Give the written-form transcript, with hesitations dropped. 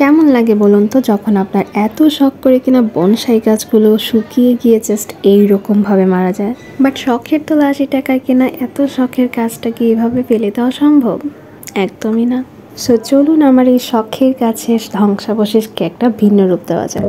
কেমন লাগে বলুন তো যখন আপনার এত শখ করে কিনা বনসাই গাছগুলো শুকিয়ে গিয়ে জাস্ট এইরকমভাবে মারা যায়। বাট শখের তো ৮০ টাকায় কিনা এত শখের গাছটা কি এভাবে ফেলে দেওয়া সম্ভব? একদমই না। সো চলুন আমার এই শখের গাছের ধ্বংসাবশেষকে একটা ভিন্ন রূপ দেওয়া যায়।